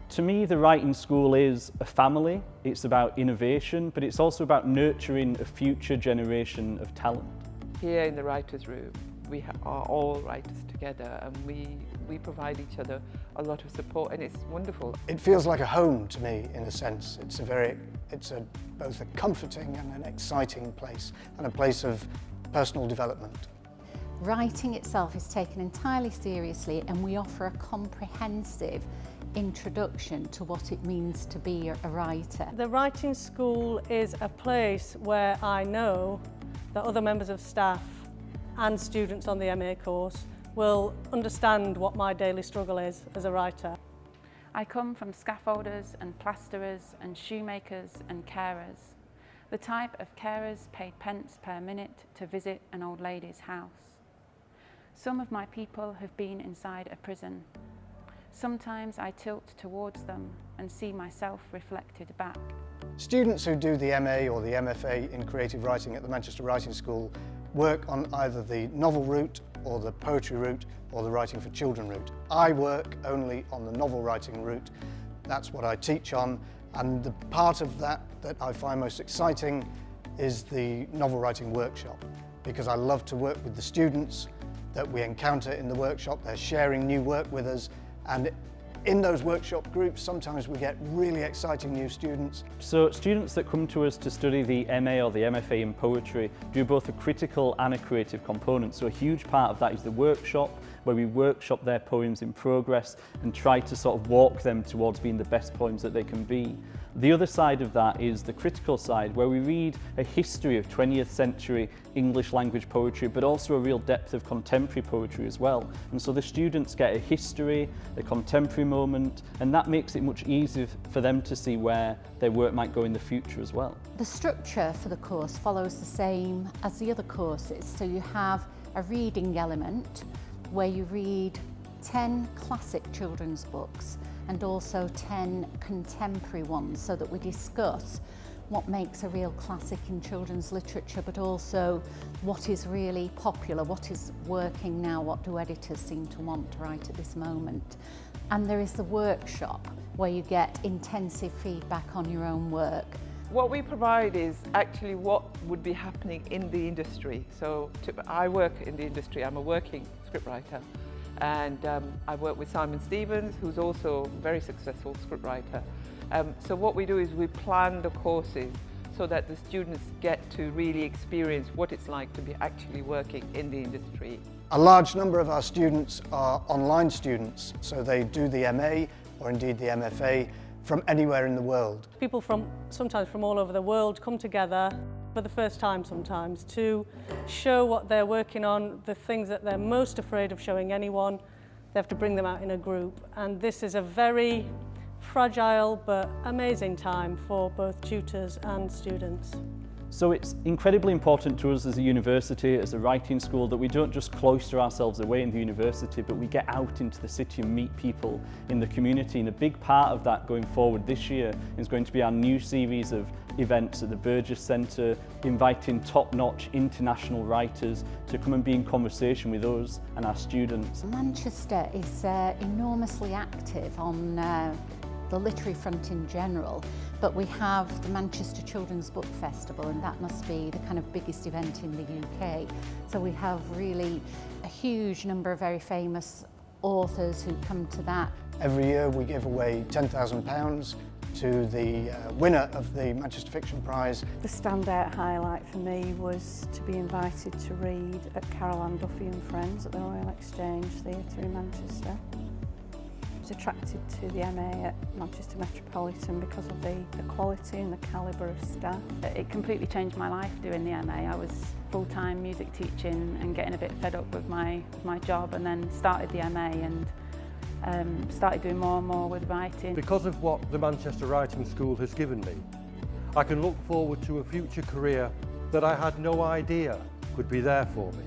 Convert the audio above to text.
To me, the writing school is a family. It's about innovation, but it's also about nurturing a future generation of talent. Here in the writers' room, we are all writers together, and we provide each other a lot of support, and it's wonderful. It feels like a home to me, in a sense. It's both a comforting and an exciting place, and a place of personal development. Writing itself is taken entirely seriously, and we offer a comprehensive introduction to what it means to be a writer. The writing school is a place where I know that other members of staff and students on the MA course will understand what my daily struggle is as a writer. I come from scaffolders and plasterers and shoemakers and carers. The type of carers paid pence per minute to visit an old lady's house. Some of my people have been inside a prison. Sometimes I tilt towards them and see myself reflected back. Students who do the MA or the MFA in creative writing at the Manchester Writing School work on either the novel route or the poetry route or the writing for children route. I work only on the novel writing route. That's what I teach on, and the part of that I find most exciting is the novel writing workshop, because I love to work with the students that we encounter in the workshop. They're sharing new work with us, and in those workshop groups sometimes we get really exciting new students. So students that come to us to study the MA or the MFA in poetry do both a critical and a creative component. So a huge part of that is the workshop, where we workshop their poems in progress and try to sort of walk them towards being the best poems that they can be. The other side of that is the critical side, where we read a history of 20th century English language poetry, but also a real depth of contemporary poetry as well. And so the students get a history, a contemporary moment, and that makes it much easier for them to see where their work might go in the future as well. The structure for the course follows the same as the other courses. So you have a reading element where you read 10 classic children's books and also 10 contemporary ones, so that we discuss what makes a real classic in children's literature, but also what is really popular, what is working now, what do editors seem to want to write at this moment. And there is the workshop where you get intensive feedback on your own work. What we provide is actually what would be happening in the industry. So I work in the industry, I'm a working scriptwriter. And I work with Simon Stevens, who's also a very successful scriptwriter. So what we do is we plan the courses so that the students get to really experience what it's like to be actually working in the industry. A large number of our students are online students, so they do the MA or indeed the MFA from anywhere in the world. People sometimes from all over the world come together for the first time sometimes to show what they're working on, the things that they're most afraid of showing anyone. They have to bring them out in a group, and this is a very fragile but amazing time for both tutors and students. So it's incredibly important to us as a university, as a writing school, that we don't just cloister ourselves away in the university, but we get out into the city and meet people in the community. And a big part of that going forward this year is going to be our new series of events at the Burgess Centre, inviting top-notch international writers to come and be in conversation with us and our students. Manchester is enormously active on the literary front in general, but we have the Manchester Children's Book Festival, and that must be the kind of biggest event in the UK. So we have really a huge number of very famous authors who come to that. Every year we give away £10,000 to the winner of the Manchester Fiction Prize. The standout highlight for me was to be invited to read at Carol Ann Duffy and Friends at the Royal Exchange Theatre in Manchester. I was attracted to the MA at Manchester Metropolitan because of the quality and the calibre of staff. It completely changed my life doing the MA. I was full-time music teaching and getting a bit fed up with my job, and then started the MA and started doing more and more with writing. Because of what the Manchester Writing School has given me, I can look forward to a future career that I had no idea could be there for me.